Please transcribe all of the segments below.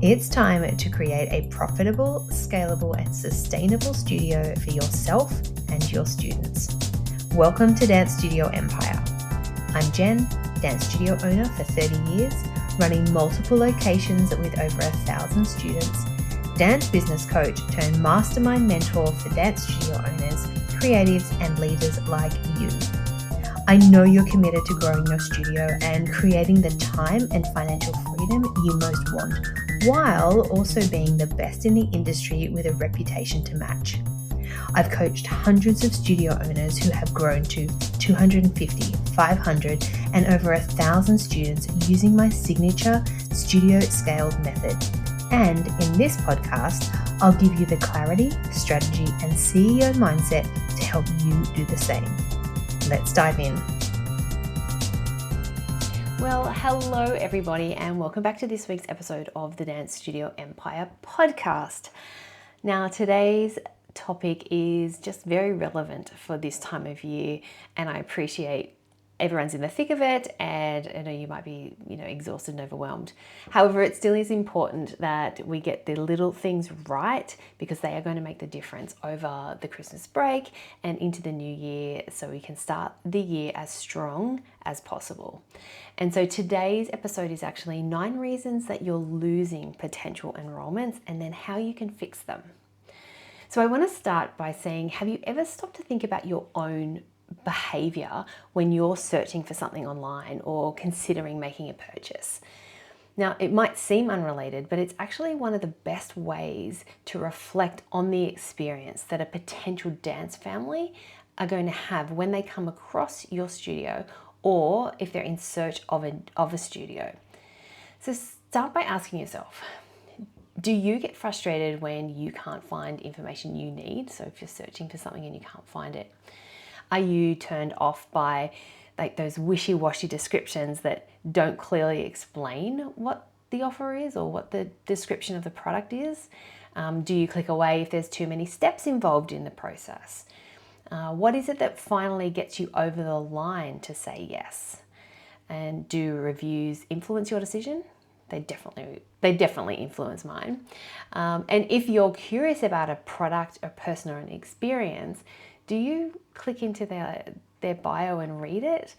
It's time to create a profitable, scalable, and sustainable studio for yourself and your students. Welcome to Dance Studio Empire. I'm Jen, dance studio owner for 30 years, running multiple locations with over 1,000 students, dance business coach turned mastermind mentor for dance studio owners, creatives, and leaders like you. I know you're committed to growing your studio and creating the time and financial freedom you most want, while also being the best in the industry with a reputation to match. I've coached hundreds of studio owners who have grown to 250, 500, and over 1,000 students using my signature studio scaled method. And in this podcast, I'll give you the clarity, strategy, and CEO mindset to help you do the same. Let's dive in. Well, hello everybody, and welcome back to this week's episode of the Dance Studio Empire podcast. Now, today's topic is just very relevant for this time of year, and I appreciate everyone's in the thick of it, and I know you might be, exhausted and overwhelmed. However, it still is important that we get the little things right, because they are going to make the difference over the Christmas break and into the new year, so we can start the year as strong as possible. And so today's episode is actually 9 reasons that you're losing potential enrollments and then how you can fix them. So I want to start by saying, have you ever stopped to think about your own behaviour when you're searching for something online or considering making a purchase? Now, it might seem unrelated, but it's actually one of the best ways to reflect on the experience that a potential dance family are going to have when they come across your studio, or if they're in search of a studio. So start by asking yourself, do you get frustrated when you can't find information you need? So if you're searching for something and you can't find it, are you turned off by those wishy-washy descriptions that don't clearly explain what the offer is or what the description of the product is? Do you click away if there's too many steps involved in the process? What is it that finally gets you over the line to say yes? And do reviews influence your decision? They definitely influence mine. And if you're curious about a product, a person, or an experience, do you click into their bio and read it?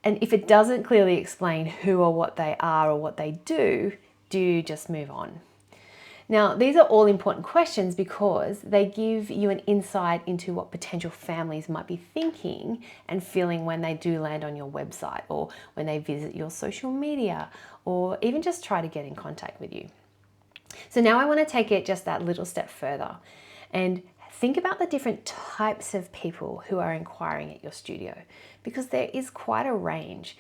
And if it doesn't clearly explain who or what they are or what they do you just move on? Now, these are all important questions because they give you an insight into what potential families might be thinking and feeling when they do land on your website, or when they visit your social media, or even just try to get in contact with you. So now I want to take it just that little step further and think about the different types of people who are inquiring at your studio, because there is quite a range.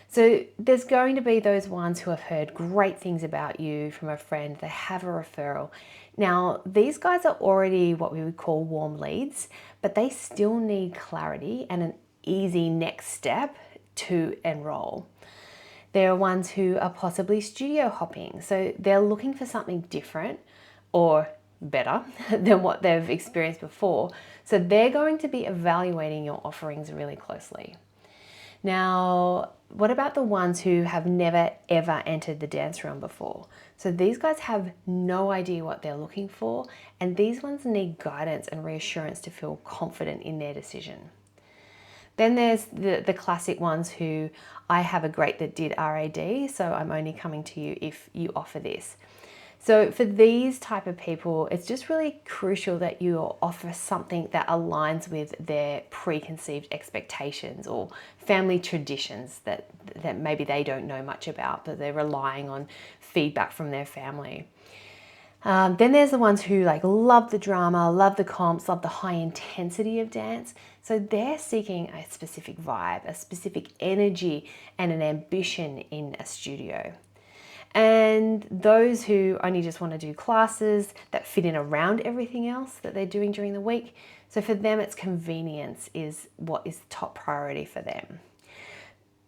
So there's going to be those ones who have heard great things about you from a friend, they have a referral. Now, these guys are already what we would call warm leads, but they still need clarity and an easy next step to enroll. There are ones who are possibly studio hopping, so they're looking for something different or better than what they've experienced before. So they're going to be evaluating your offerings really closely. Now, what about the ones who have never ever entered the dance realm before? So these guys have no idea what they're looking for, and these ones need guidance and reassurance to feel confident in their decision. Then there's the classic ones who, I have a great that did RAD, so I'm only coming to you if you offer this. So for these type of people, it's just really crucial that you offer something that aligns with their preconceived expectations or family traditions that maybe they don't know much about, but they're relying on feedback from their family. Then there's the ones who love the drama, love the comps, love the high intensity of dance. So they're seeking a specific vibe, a specific energy, and an ambition in a studio. And those who only just want to do classes that fit in around everything else that they're doing during the week. So for them, it's convenience is what is the top priority for them.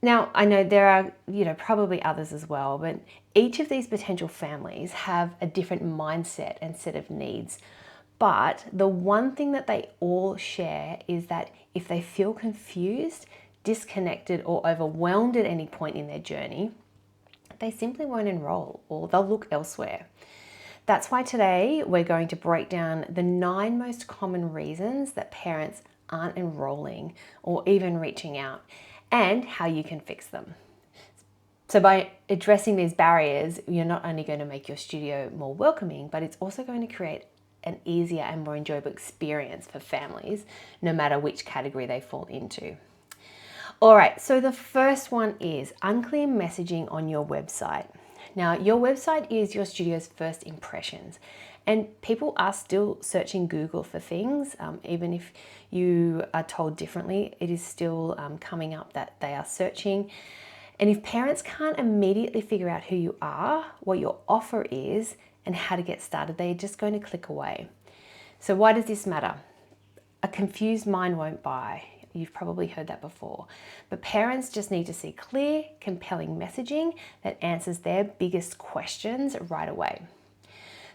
Now, I know there are, probably others as well, but each of these potential families have a different mindset and set of needs. But the one thing that they all share is that if they feel confused, disconnected, or overwhelmed at any point in their journey, they simply won't enroll or they'll look elsewhere. That's why today we're going to break down the 9 most common reasons that parents aren't enrolling or even reaching out, and how you can fix them. So by addressing these barriers, you're not only going to make your studio more welcoming, but it's also going to create an easier and more enjoyable experience for families, no matter which category they fall into. All right, so the first one is unclear messaging on your website. Now, your website is your studio's first impressions, and people are still searching Google for things. Even if you are told differently, it is still coming up that they are searching. And if parents can't immediately figure out who you are, what your offer is, and how to get started, they're just going to click away. So why does this matter? A confused mind won't buy. You've probably heard that before. But parents just need to see clear, compelling messaging that answers their biggest questions right away.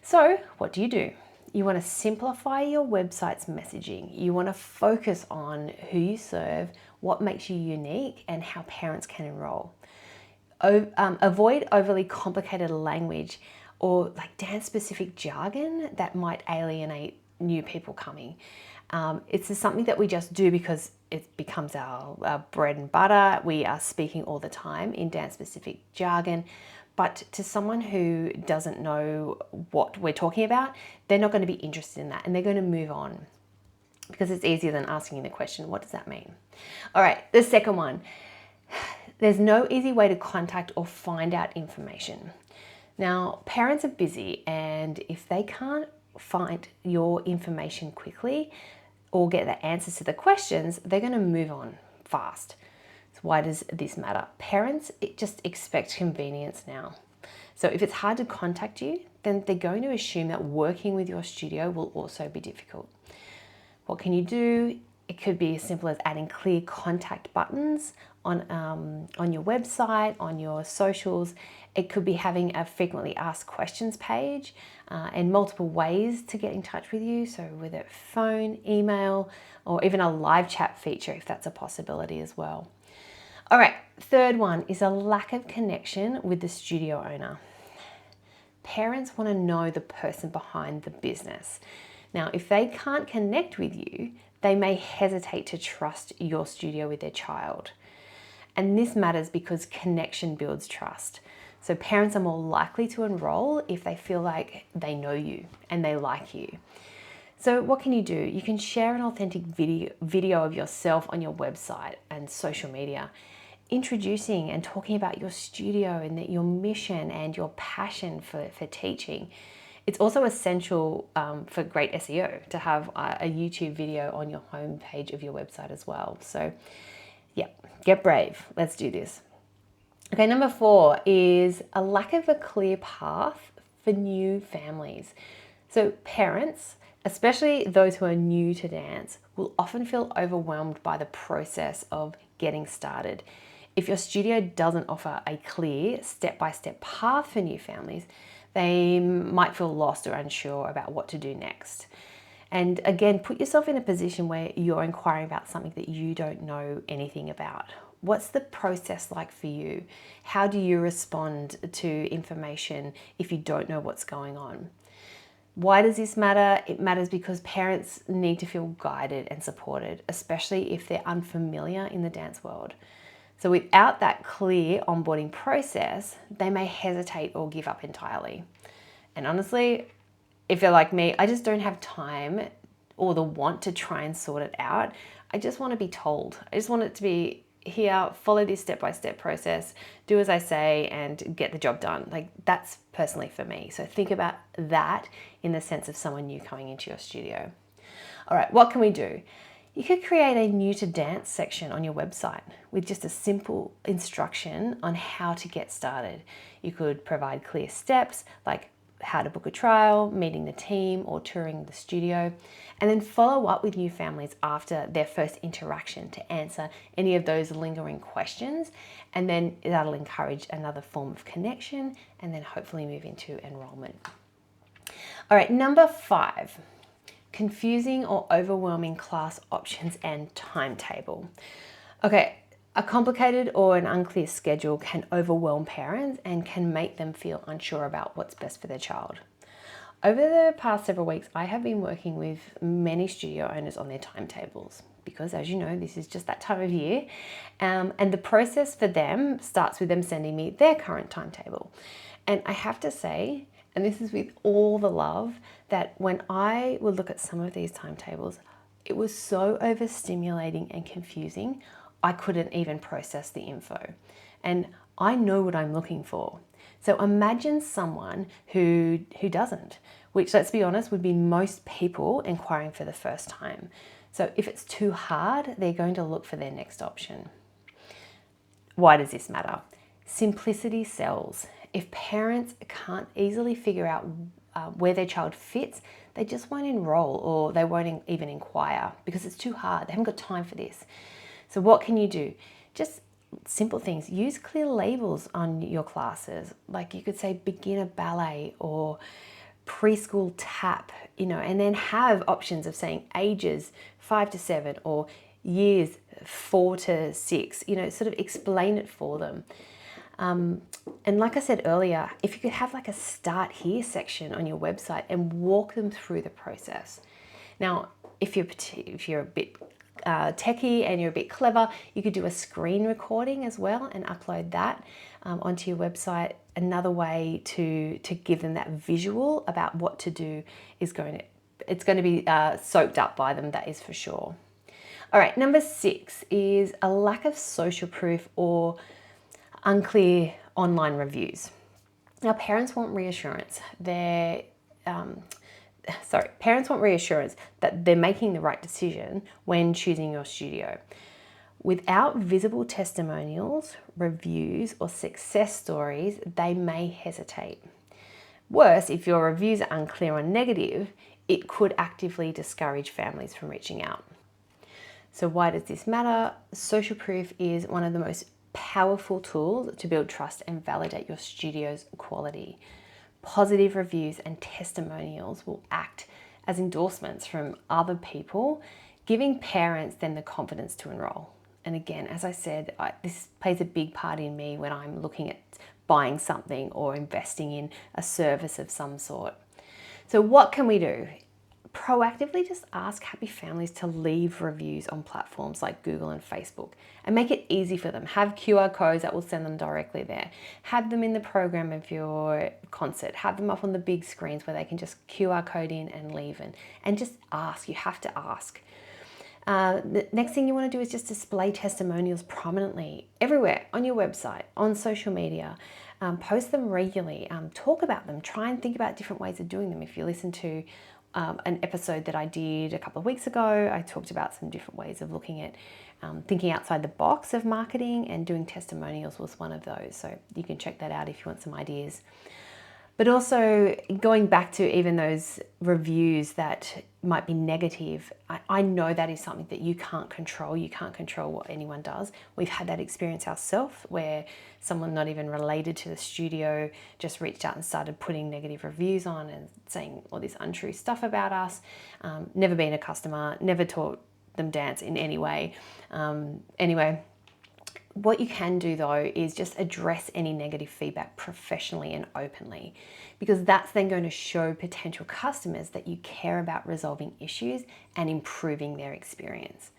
So what do? You want to simplify your website's messaging. You want to focus on who you serve, what makes you unique, and how parents can enroll. Avoid overly complicated language or like dance-specific jargon that might alienate new people coming. It's just something that we just do because it becomes our bread and butter. We are speaking all the time in dance-specific jargon. But to someone who doesn't know what we're talking about, they're not going to be interested in that and they're going to move on because it's easier than asking the question, what does that mean? All right, the second one. There's no easy way to contact or find out information. Now, parents are busy, and if they can't find your information quickly or get the answers to the questions, they're going to move on fast. So why does this matter? Parents just expect convenience now. So if it's hard to contact you, then they're going to assume that working with your studio will also be difficult. What can you do? It could be as simple as adding clear contact buttons on your website, on your socials. It could be having a frequently asked questions page and multiple ways to get in touch with you. So whether phone, email, or even a live chat feature if that's a possibility as well. All right, third one is a lack of connection with the studio owner. Parents want to know the person behind the business. Now, if they can't connect with you, they may hesitate to trust your studio with their child. And this matters because connection builds trust. So parents are more likely to enroll if they feel like they know you and they like you. So what can you do? You can share an authentic video of yourself on your website and social media, introducing and talking about your studio and your mission and your passion for teaching. It's also essential for great SEO to have a YouTube video on your homepage of your website as well. So yeah, get brave. Let's do this. Okay, number 4 is a lack of a clear path for new families. So parents, especially those who are new to dance, will often feel overwhelmed by the process of getting started. If your studio doesn't offer a clear step-by-step path for new families, they might feel lost or unsure about what to do next. And again, put yourself in a position where you're inquiring about something that you don't know anything about. What's the process like for you? How do you respond to information if you don't know what's going on? Why does this matter? It matters because parents need to feel guided and supported, especially if they're unfamiliar in the dance world. So without that clear onboarding process, they may hesitate or give up entirely. And honestly, if you're like me, I just don't have time or the want to try and sort it out. I just want to be told. I just want it to be here, follow this step-by-step process, do as I say, and get the job done. Like, that's personally for me. So think about that in the sense of someone new coming into your studio. All right, what can we do? You could create a new to dance section on your website with just a simple instruction on how to get started. You could provide clear steps like how to book a trial, meeting the team, or touring the studio, and then follow up with new families after their first interaction to answer any of those lingering questions, and then that'll encourage another form of connection and then hopefully move into enrollment. All right, number 5. Confusing or overwhelming class options and timetable. Okay, A complicated or an unclear schedule can overwhelm parents and can make them feel unsure about what's best for their child. Over the past several weeks, I have been working with many studio owners on their timetables because, as you know, this is just that time of year. And the process for them starts with them sending me their current timetable. And I have to say, and this is with all the love, that when I would look at some of these timetables, it was so overstimulating and confusing, I couldn't even process the info. And I know what I'm looking for. So imagine someone who doesn't, which, let's be honest, would be most people inquiring for the first time. So if it's too hard, they're going to look for their next option. Why does this matter? Simplicity sells. If parents can't easily figure out where their child fits, they just won't enroll, or they won't even inquire because it's too hard. They haven't got time for this. So what can you do? Just simple things. Use clear labels on your classes. Like you could say beginner ballet or preschool tap, and then have options of saying ages 5 to 7 or years 4 to 6, sort of explain it for them. And like I said earlier, if you could have like a start here section on your website and walk them through the process. Now, if you're a bit techie and you're a bit clever, you could do a screen recording as well and upload that onto your website. Another way to give them that visual about what to do is it's going to be soaked up by them, that is for sure. All right, number 6 is a lack of social proof or unclear online reviews. Now, parents want reassurance. Parents want reassurance that they're making the right decision when choosing your studio. Without visible testimonials, reviews, or success stories, they may hesitate. Worse, if your reviews are unclear or negative, it could actively discourage families from reaching out. So why does this matter? Social proof is one of the most powerful tools to build trust and validate your studio's quality. Positive reviews and testimonials will act as endorsements from other people, giving parents then the confidence to enroll. And again, as I said, this plays a big part in me when I'm looking at buying something or investing in a service of some sort. So what can we do? Proactively just ask happy families to leave reviews on platforms like Google and Facebook and make it easy for them. Have QR codes that will send them directly there. Have them in the program of your concert. Have them up on the big screens where they can just QR code in and leave and just ask. You have to ask. The next thing you want to do is just display testimonials prominently everywhere on your website, on social media. Post them regularly. Talk about them. Try and think about different ways of doing them. If you listen to an episode that I did a couple of weeks ago, I talked about some different ways of looking at thinking outside the box of marketing, and doing testimonials was one of those. So you can check that out if you want some ideas. But also going back to even those reviews that might be negative, I know that is something that you can't control. You can't control what anyone does. We've had that experience ourselves where someone not even related to the studio just reached out and started putting negative reviews on and saying all this untrue stuff about us. Never been a customer, never taught them dance in any way. Anyway, what you can do though is just address any negative feedback professionally and openly, because that's then going to show potential customers that you care about resolving issues and improving their experience.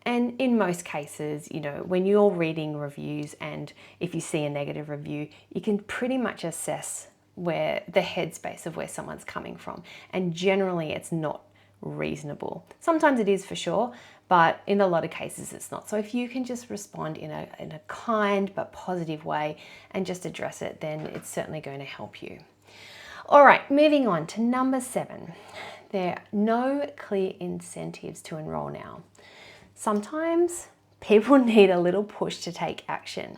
And in most cases, when you're reading reviews and if you see a negative review, you can pretty much assess where the headspace of where someone's coming from. And generally it's not reasonable. Sometimes it is for sure, but in a lot of cases it's not. So if you can just respond in a kind but positive way and just address it, then it's certainly going to help you. All right, moving on to number 7. There are no clear incentives to enroll now. Sometimes people need a little push to take action.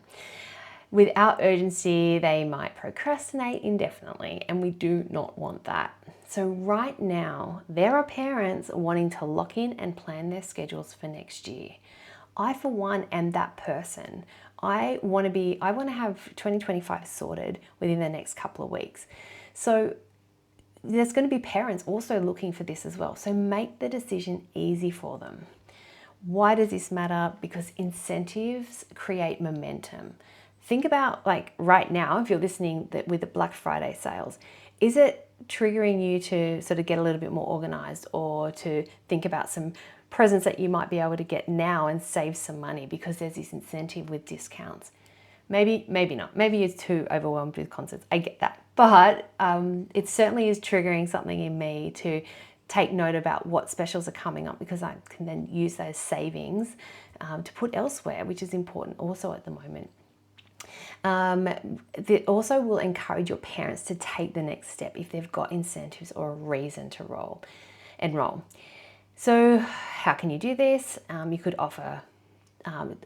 Without urgency, they might procrastinate indefinitely, and we do not want that. So right now, there are parents wanting to lock in and plan their schedules for next year. I, for one, am that person. I want to have 2025 sorted within the next couple of weeks. So there's going to be parents also looking for this as well. So make the decision easy for them. Why does this matter? Because incentives create momentum. Think about like right now, if you're listening with the Black Friday sales, is it triggering you to sort of get a little bit more organized or to think about some presents that you might be able to get now and save some money because there's this incentive with discounts? Maybe not. Maybe you're too overwhelmed with concerts. I get that. But it certainly is triggering something in me to take note about what specials are coming up, because I can then use those savings to put elsewhere, which is important also at the moment. It also will encourage your parents to take the next step if they've got incentives or a reason to enroll. So how can you do this? You could offer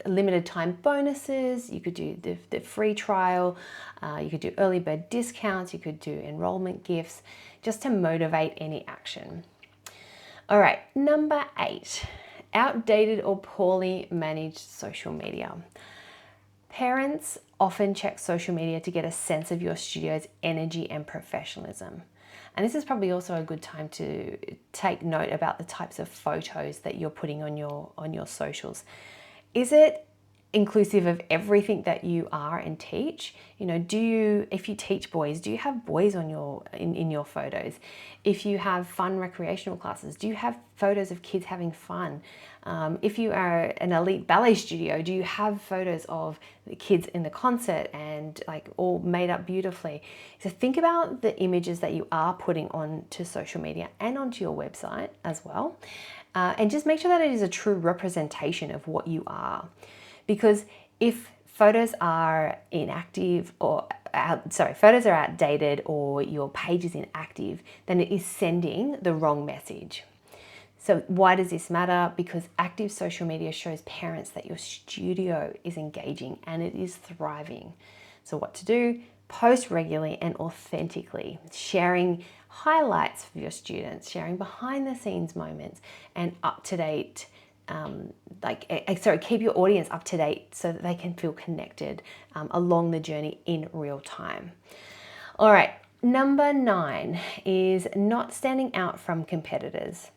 limited time bonuses, you could do the free trial, you could do early bird discounts, you could do enrollment gifts, just to motivate any action. All right, number 8, outdated or poorly managed social media. Parents often check social media to get a sense of your studio's energy and professionalism. And this is probably also a good time to take note about the types of photos that you're putting on your socials. Is it inclusive of everything that you are and teach? You know, if you teach boys, do you have boys on in your photos? If you have fun recreational classes, do you have photos of kids having fun? If you are an elite ballet studio, do you have photos of the kids in the concert and like all made up beautifully? So think about the images that you are putting onto social media and onto your website as well. And just make sure that it is a true representation of what you are. Because if photos are inactive photos are outdated or your page is inactive, then it is sending the wrong message. So why does this matter? Because active social media shows parents that your studio is engaging and it is thriving. So what to do? Post regularly and authentically, sharing highlights for your students, sharing behind the scenes moments and up to date. Keep your audience up to date so that they can feel connected along the journey in real time. All right, number 9 is not standing out from competitors.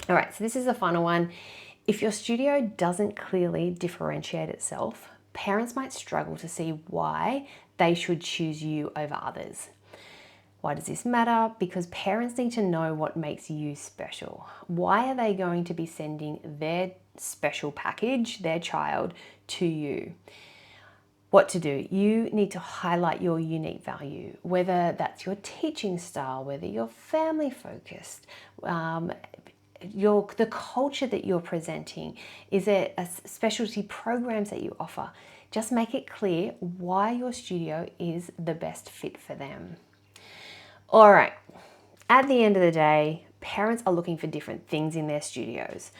All right, so this is a final one. If your studio doesn't clearly differentiate itself, parents might struggle to see why they should choose you over others. Why does this matter? Because parents need to know what makes you special. Why are they going to be sending their special package, their child, to you? What to do? You need to highlight your unique value, whether that's your teaching style, whether you're family focused, the culture that you're presenting. Is it a specialty programs that you offer? Just make it clear why your studio is the best fit for them. All right, at the end of the day, parents are looking for different things in their studios,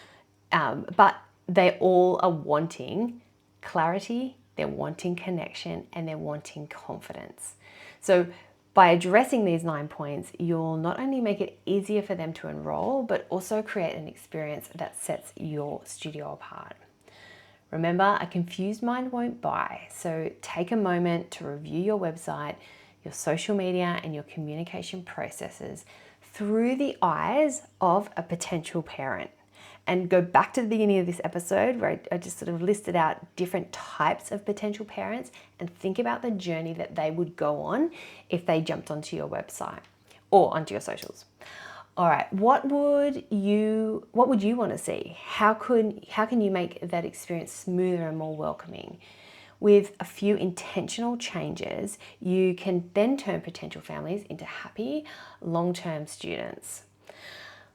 but they all are wanting clarity, they're wanting connection, and they're wanting confidence. So by addressing these 9 points, you'll not only make it easier for them to enroll, but also create an experience that sets your studio apart. Remember, a confused mind won't buy, so take a moment to review your website, your social media, and your communication processes through the eyes of a potential parent. And go back to the beginning of this episode where I just sort of listed out different types of potential parents and think about the journey that they would go on if they jumped onto your website or onto your socials. All right, what would you want to see? How can you make that experience smoother and more welcoming? With a few intentional changes, you can then turn potential families into happy, long-term students.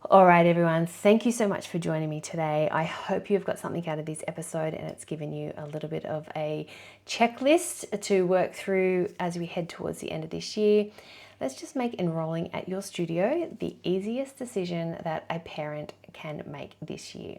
All right, everyone, thank you so much for joining me today. I hope you've got something out of this episode and it's given you a little bit of a checklist to work through as we head towards the end of this year. Let's just make enrolling at your studio the easiest decision that a parent can make this year.